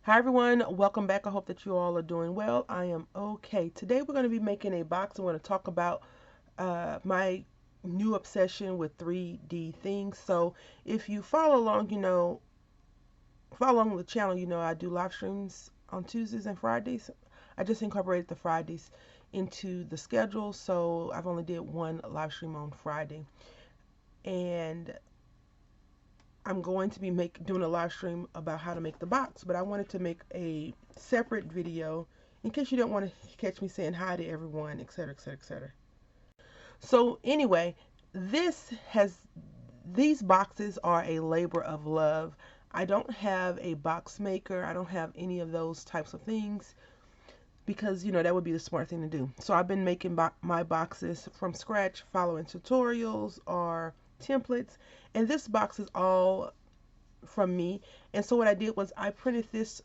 Hi everyone, welcome back. I hope that you all are doing well. I am okay. Today we're going to be making a box. I'm going to talk about my new obsession with 3D things. So if you follow along, follow along with the channel, I do live streams on Tuesdays and Fridays. I just incorporated the Fridays into the schedule, so I've only did one live stream on Friday. And I'm going to be doing a live stream about how to make the box, but I wanted to make a separate video in case you don't want to catch me saying hi to everyone, etc., etc., etc. So anyway, this has these boxes are a labor of love. I don't have a box maker. I don't have any of those types of things because that would be the smart thing to do. So I've been making my boxes from scratch, following tutorials or templates, and this box is all from me. And so what I did was I printed this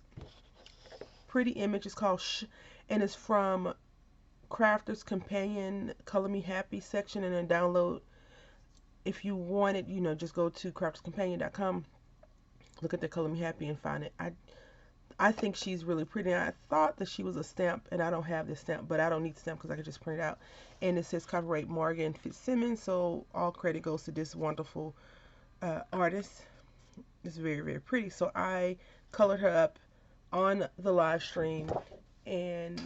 pretty image. It's called Shh, and it's from Crafter's Companion Color Me Happy section, and then download. If you want it, just go to crafterscompanion.com, look at the Color Me Happy and find it. I think she's really pretty. I thought that she was a stamp, and I don't have this stamp, but I don't need the stamp because I can just print it out. And it says copyright Morgan Fitzsimmons, so all credit goes to this wonderful artist. It's very, very pretty. So I colored her up on the live stream, and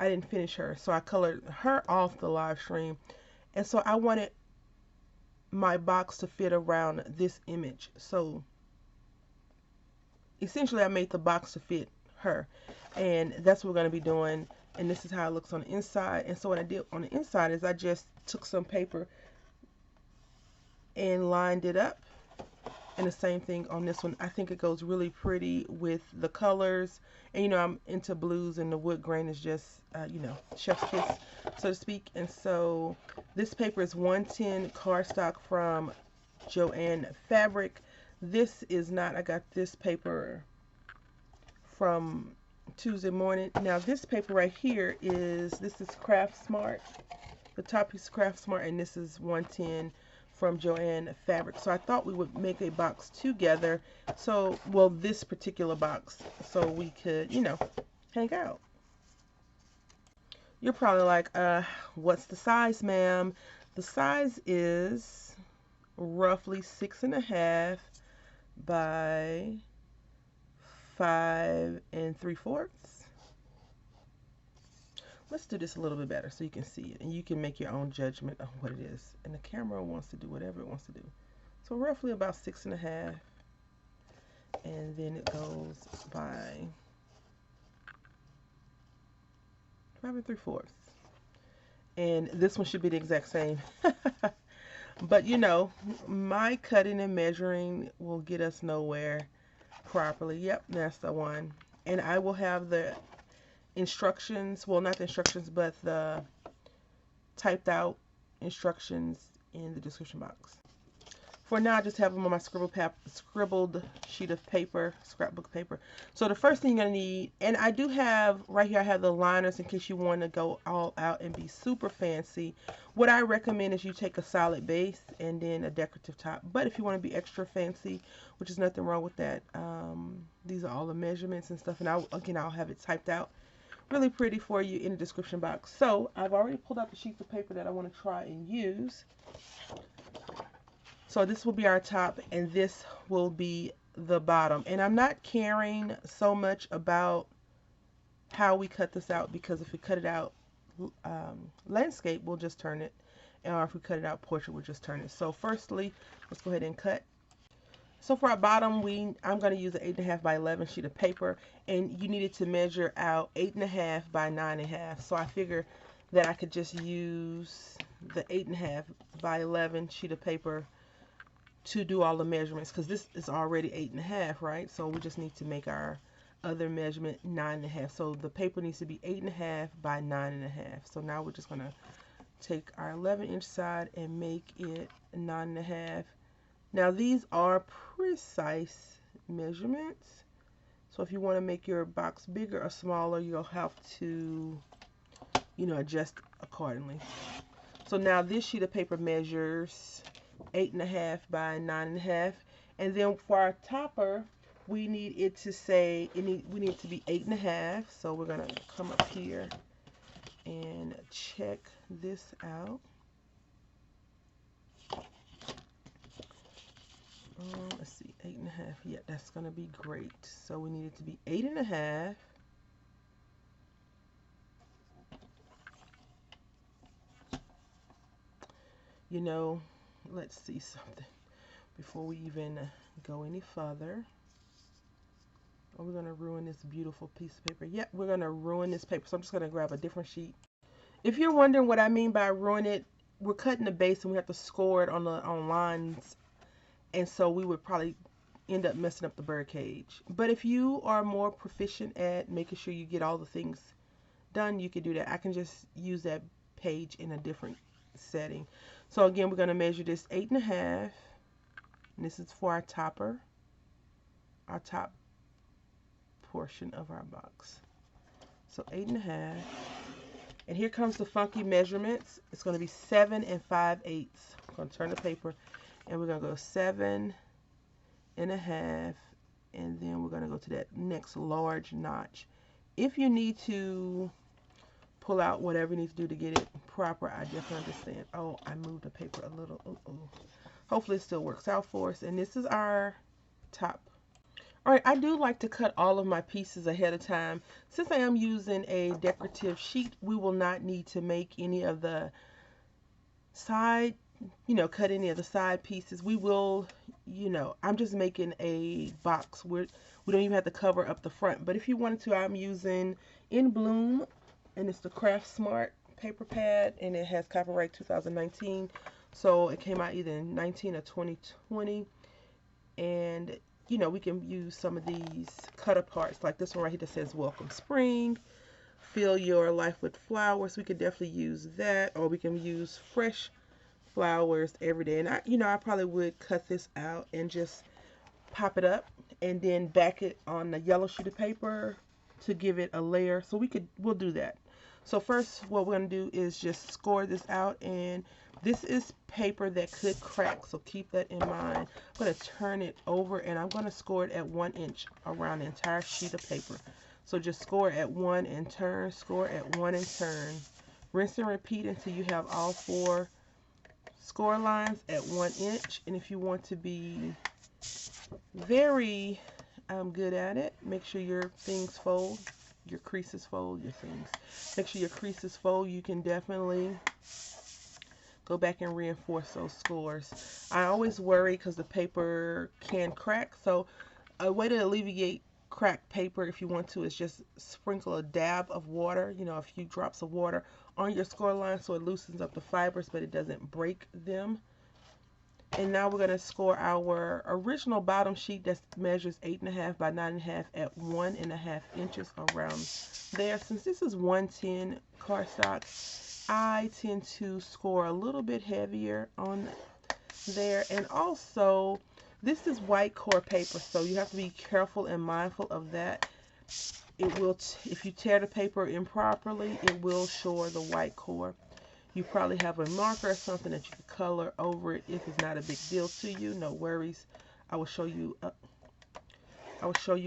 I didn't finish her. So I colored her off the live stream. And so I wanted my box to fit around this image. So essentially I made the box to fit her. And that's what we're going to be doing. And this is how it looks on the inside. And so what I did on the inside is I just took some paper and lined it up. And the same thing on this one. I think it goes really pretty with the colors. And I'm into blues, and the wood grain is just chef's kiss, so to speak. And so this paper is 110 cardstock from Joann Fabric. This is not, I got this paper from Tuesday Morning. Now this paper right here this is Craft Smart. The top piece is Craft Smart, and this is 110 from Joann Fabric. So I thought we would make a box together. So, well, this particular box, so we could, hang out. You're probably like, what's the size, ma'am? The size is roughly 6.5 by 5 3/4. Let's do this a little bit better so you can see it, and you can make your own judgment on what it is. And the camera wants to do whatever it wants to do. So roughly about 6.5, and then it goes by 5 3/4. And this one should be the exact same. But my cutting and measuring will get us nowhere properly. Yep, that's the one. And I will have the instructions, well, not the instructions, but the typed out instructions in the description box. For now, I just have them on my scribbled sheet of paper, scrapbook paper. So the first thing you're going to need, and I do have, right here I have the liners in case you want to go all out and be super fancy. What I recommend is you take a solid base and then a decorative top. But if you want to be extra fancy, which is nothing wrong with that, these are all the measurements and stuff. And I'll have it typed out really pretty for you in the description box. So I've already pulled out the sheets of paper that I want to try and use. So this will be our top, and this will be the bottom. And I'm not caring so much about how we cut this out, because if we cut it out landscape, we'll just turn it. Or if we cut it out portrait, we'll just turn it. So firstly, let's go ahead and cut. So for our bottom, I'm going to use an 8.5 by 11 sheet of paper, and you needed to measure out 8.5 by 9.5. So I figure that I could just use the 8.5 by 11 sheet of paper to do all the measurements, because this is already 8.5, right? So we just need to make our other measurement 9.5. So the paper needs to be 8.5 by 9.5. So now we're just going to take our 11-inch side and make it 9.5. Now these are precise measurements, so if you want to make your box bigger or smaller, you'll have to, adjust accordingly. So now this sheet of paper measures 8.5 by 9.5, and then for our topper, we need it to say, we need it to be 8.5. So we're going to come up here and check this out. Let's see, 8.5. Yeah, that's going to be great. So we need it to be 8.5. You know, let's see something before we even go any further. Are we going to ruin this beautiful piece of paper? Yeah, we're going to ruin this paper. So I'm just going to grab a different sheet. If you're wondering what I mean by ruin it, we're cutting the base and we have to score it on lines. And so we would probably end up messing up the bird cage. But if you are more proficient at making sure you get all the things done, you can do that. I can just use that page in a different setting. So again, we're going to measure this 8.5. And this is for our topper, our top portion of our box. So 8.5. And here comes the funky measurements. It's going to be 7 5/8. I'm going to turn the paper and we're going to go 7.5. And then we're going to go to that next large notch. If you need to pull out whatever you need to do to get it proper, I definitely understand. Oh, I moved the paper a little. Hopefully it still works out for us. And this is our top. All right, I do like to cut all of my pieces ahead of time. Since I am using a decorative sheet, we will not need to make any of the side, cut any of the side pieces. We will, I'm just making a box where we don't even have to cover up the front. But if you wanted to, I'm using In Bloom, and it's the Craft Smart paper pad, and it has copyright 2019. So it came out either in 19 or 2020. And we can use some of these cut aparts, like this one right here that says Welcome Spring, Fill Your Life with Flowers. We could definitely use that, or we can use fresh flowers every day. And I probably would cut this out and just pop it up and then back it on the yellow sheet of paper to give it a layer. So we'll do that. So first, what we're going to do is just score this out, and this is paper that could crack, so keep that in mind. I'm going to turn it over, and I'm going to score it at 1 inch around the entire sheet of paper. So just score at 1 and turn, score at 1 and turn. Rinse and repeat until you have all 4 score lines at 1 inch. And if you want to be very good at it, make sure your things fold. Your creases fold, your things. Make sure your creases fold. You can definitely go back and reinforce those scores. I always worry because the paper can crack. So a way to alleviate cracked paper, if you want to, is just sprinkle a dab of water, a few drops of water on your score line so it loosens up the fibers, but it doesn't break them. And now we're going to score our original bottom sheet that measures 8.5 by 9.5 at 1.5 inches around there. Since this is 110 cardstock, I tend to score a little bit heavier on there. And also, this is white core paper, so you have to be careful and mindful of that. It will, if you tear the paper improperly, it will show the white core. You probably have a marker or something that you can color over it. If it's not a big deal to you, no worries. I will show you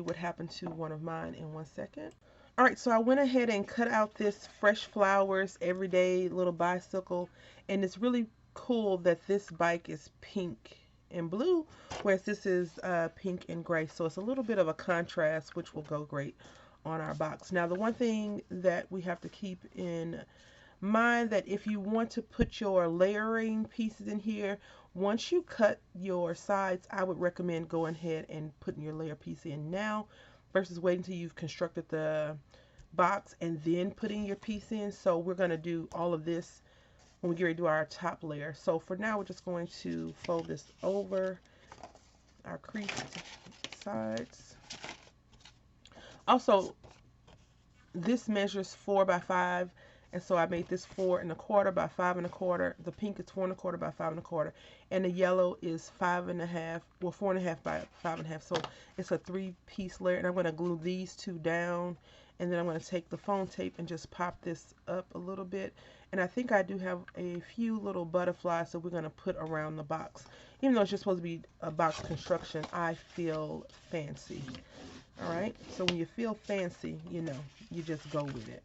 what happened to one of mine in 1 second. All right, so I went ahead and cut out this Fresh Flowers Everyday little bicycle, and it's really cool that this bike is pink and blue, whereas this is pink and gray. So it's a little bit of a contrast, which will go great on our box. Now, the one thing that we have to keep in mind, that if you want to put your layering pieces in here, once you cut your sides, I would recommend going ahead and putting your layer piece in now versus waiting until you've constructed the box and then putting your piece in. So we're going to do all of this when we get ready to do our top layer. So for now, we're just going to fold this over our creased sides. Also, this measures 4 by 5. And so I made this 4 1/4 by 5 1/4. The pink is 4 1/4 by 5 1/4. And the yellow is 5 1/2, well, 4 1/2 by 5 1/2. So it's a 3-piece layer. And I'm going to glue these 2 down. And then I'm going to take the foam tape and just pop this up a little bit. And I think I do have a few little butterflies that we're going to put around the box. Even though it's just supposed to be a box construction, I feel fancy. Alright, so when you feel fancy, you know, you just go with it.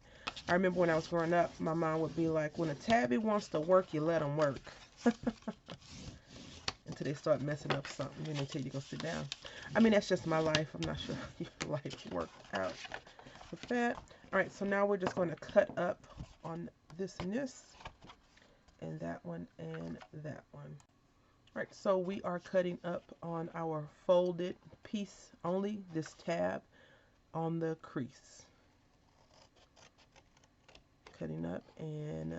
I remember when I was growing up, my mom would be like, when a tabby wants to work, you let them work. Until they start messing up something, then they tell you to go sit down. I mean, that's just my life. I'm not sure if your life worked out with that. Alright, so now we're just going to cut up on this and this, and that one and that one. Alright, so we are cutting up on our folded piece only, this tab on the crease. Cutting up and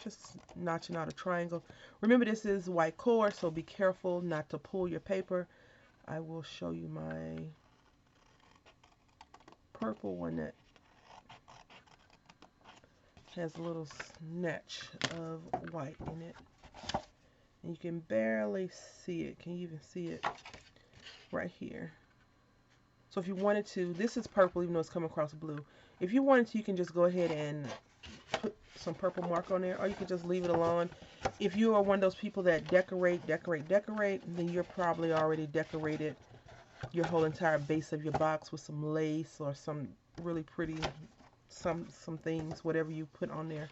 just notching out a triangle. Remember, this is white core, so be careful not to pull your paper. I will show you my purple one that has a little snatch of white in it. And you can barely see it. Can you even see it? Right here. So if you wanted to, this is purple even though it's coming across blue. If you wanted to, you can just go ahead and put some purple mark on there, or you can just leave it alone. If you are one of those people that decorate, then you're probably already decorated your whole entire base of your box with some lace or some really pretty, some things, whatever you put on there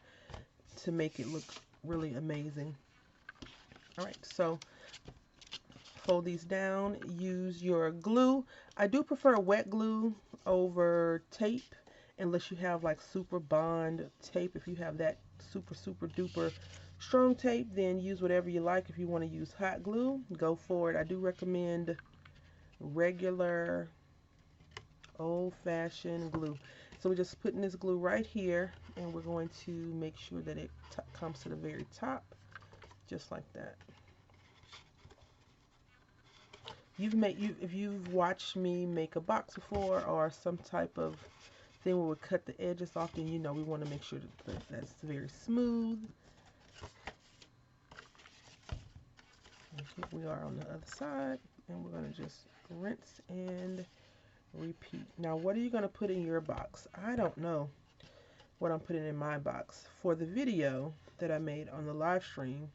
to make it look really amazing. Alright, so fold these down, use your glue. I do prefer wet glue over tape, unless you have like super bond tape. If you have that super duper strong tape, then use whatever you like. If you want to use hot glue, go for it. I do recommend regular old-fashioned glue. So we're just putting this glue right here, and we're going to make sure that it comes to the very top, just like that. If you've watched me make a box before, or some type of thing where we cut the edges off, then you know we want to make sure that that's very smooth. And here we are on the other side, and we're going to just rinse and repeat. Now, what are you going to put in your box? I don't know what I'm putting in my box for the video that I made on the live stream,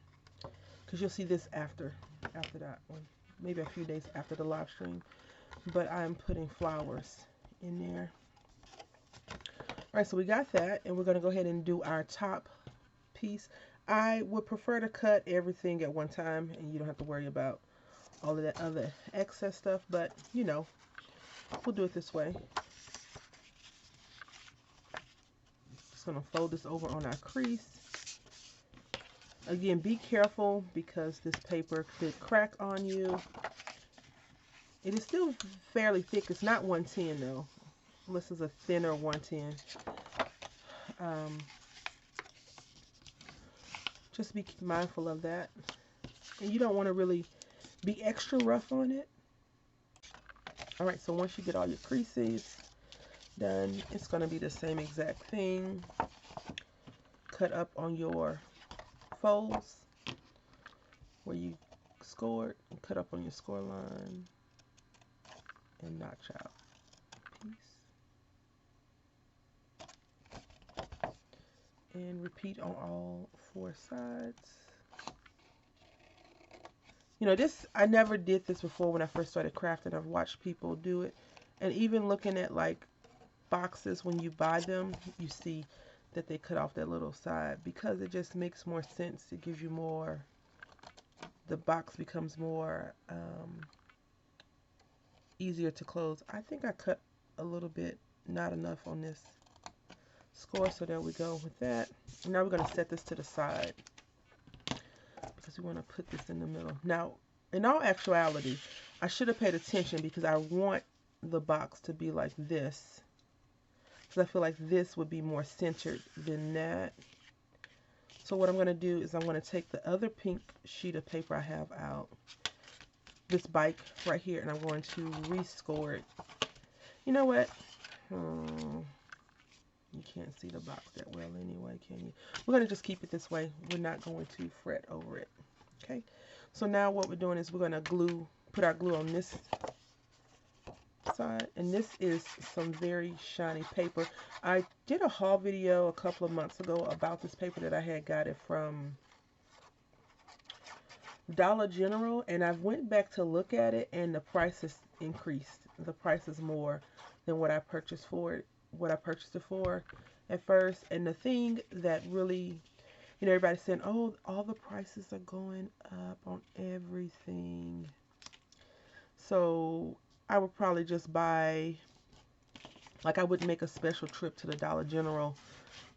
because you'll see this after that one, maybe a few days after the live stream. But I'm putting flowers in there. Alright, so we got that, and we're going to go ahead and do our top piece. I would prefer to cut everything at one time, and you don't have to worry about all of that other excess stuff, but you know, we'll do it this way. Just going to fold this over on our crease. Again, be careful because this paper could crack on you. It is still fairly thick. It's not 110 though. This is a thinner 110. Just be mindful of that. And you don't want to really be extra rough on it. Alright, so once you get all your creases done, it's going to be the same exact thing. Cut up on your folds where you scored, and cut up on your score line and notch out a piece. And repeat on all 4 sides. You know, this, I never did this before when I first started crafting. I've watched people do it. And even looking at like boxes when you buy them, you see that they cut off that little side because it just makes more sense. It gives you more, the box becomes more easier to close. I think I cut a little bit, not enough on this score, so there we go with that. Now we're going to set this to the side because we want to put this in the middle. Now, in all actuality, I should have paid attention because I want the box to be like this. Because I feel like this would be more centered than that. So what I'm going to do is I'm going to take the other pink sheet of paper I have out, this bike right here, and I'm going to rescore it. You know what? You can't see the box that well anyway, can you? We're going to just keep it this way. We're not going to fret over it. Okay? So now what we're doing is we're going to put our glue on this side. And this is some very shiny paper. I did a haul video a couple of months ago about this paper that I had got it from Dollar General, and I went back to look at it, and the price has increased. The price is more than what I purchased for it, what I purchased it for at first. And the thing that really, everybody's saying, oh, all the prices are going up on everything. So I would probably just buy, like I wouldn't make a special trip to the Dollar General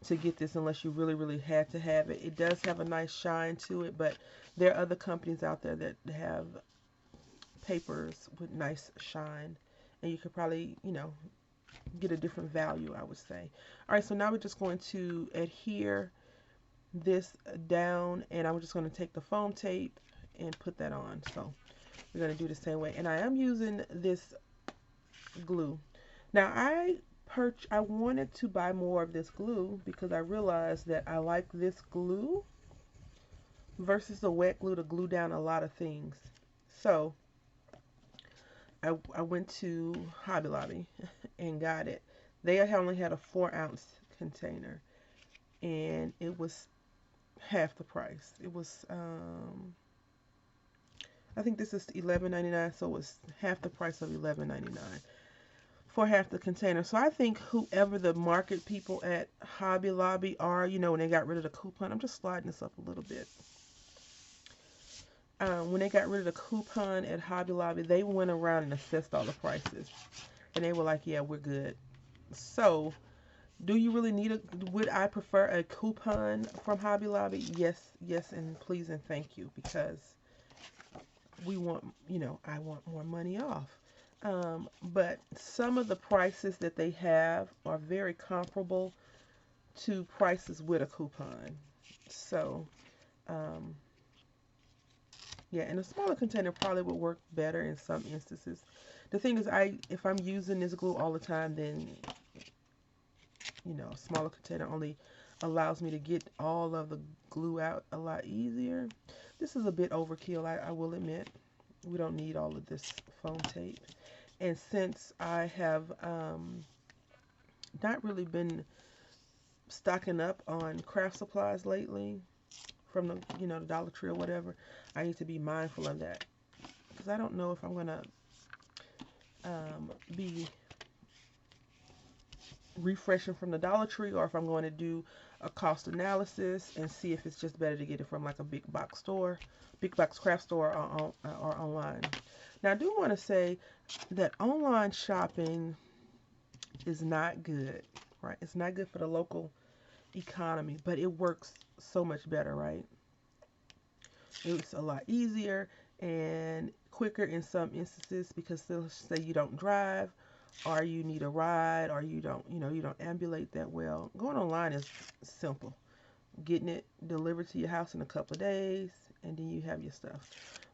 to get this unless you really, really had to have it. It does have a nice shine to it, but there are other companies out there that have papers with nice shine, and you could probably, get a different value, I would say. All right, so now we're just going to adhere this down, and I'm just going to take the foam tape and put that on. So we're going to do the same way, and I am using this glue. Now I wanted to buy more of this glue because I realized that I like this glue versus the wet glue to glue down a lot of things. So I went to Hobby Lobby and got it. They only had a 4-ounce container, and it was half the price. It was I think this is $11.99, so it was half the price of $11.99 for half the container. So I think whoever the market people at Hobby Lobby are, when they got rid of the coupon, I'm just sliding this up a little bit. When they got rid of the coupon at Hobby Lobby, they went around and assessed all the prices. And they were like, yeah, we're good. So, do you really need would I prefer a coupon from Hobby Lobby? Yes, yes, and please and thank you, because we want, I want more money off. But some of the prices that they have are very comparable to prices with a coupon. So, yeah, and a smaller container probably would work better in some instances. The thing is, if I'm using this glue all the time, then, a smaller container only allows me to get all of the glue out a lot easier. This is a bit overkill, I will admit. We don't need all of this foam tape. And since I have not really been stocking up on craft supplies lately from the Dollar Tree or whatever, I need to be mindful of that, because I don't know if I'm gonna be refreshing from the Dollar Tree, or if I'm going to do a cost analysis and see if it's just better to get it from like a big box store, big box craft store, or online. Now I do want to say that online shopping is not good, right? It's not good for the local economy, but it works so much better, right? It's a lot easier and quicker in some instances, because they'll say you don't drive, or you need a ride, or you don't ambulate that well. Going online is simple. Getting it delivered to your house in a couple of days, and then you have your stuff.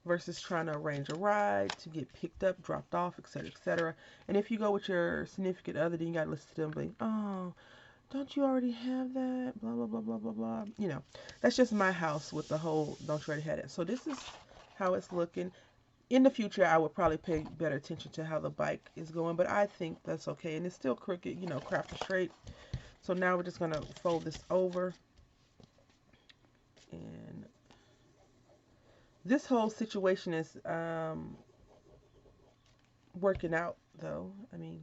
Versus trying to arrange a ride to get picked up, dropped off, etc., etc. And if you go with your significant other, then you got to listen to them like, oh, don't you already have that? Blah, blah, blah, blah, blah, blah. That's just my house with the whole don't you already have it. So this is how it's looking. In the future, I would probably pay better attention to how the bike is going, but I think that's okay. And it's still crooked, crafted straight. So now we're just going to fold this over. And this whole situation is working out, though. I mean,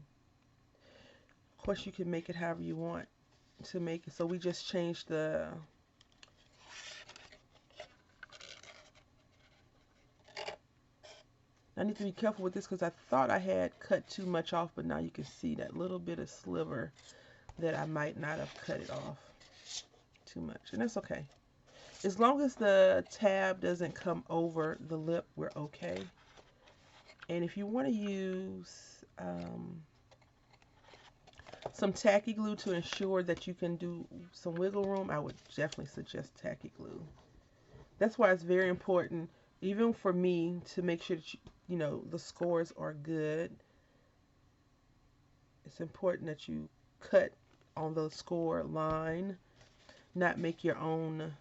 of course, you can make it however you want to make it. So we just changed the I need to be careful with this because I thought I had cut too much off, but now you can see that little bit of sliver that I might not have cut it off too much, and that's okay. As long as the tab doesn't come over the lip, we're okay. And if you want to use some tacky glue to ensure that you can do some wiggle room, I would definitely suggest tacky glue. That's why it's very important, even for me, to make sure that the scores are good. It's important that you cut on the score line, not make your own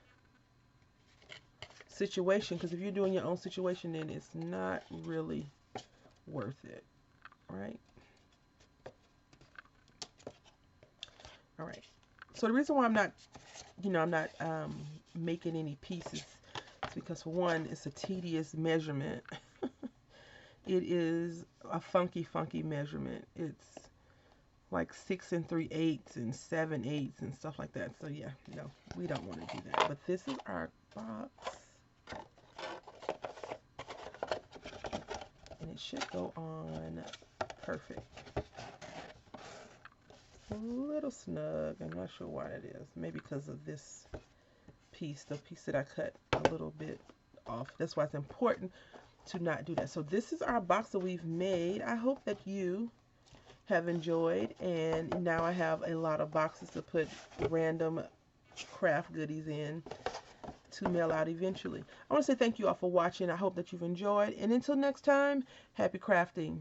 situation, because if you're doing your own situation, then it's not really worth it, right? All right. So the reason why I'm not, I'm not making any pieces is because, for one, it's a tedious measurement. It is a funky measurement. It's like 6 3/8 and 7/8 and stuff like that. So yeah, no, we don't want to do that. But this is our box, and it should go on perfect. A little snug. I'm not sure why that is. Maybe because of this piece, the piece that I cut a little bit off. That's why it's important to not do that. So this is our box that we've made. I hope that you have enjoyed, and now I have a lot of boxes to put random craft goodies in to mail out eventually. I want to say thank you all for watching. I hope that you've enjoyed, and until next time, happy crafting.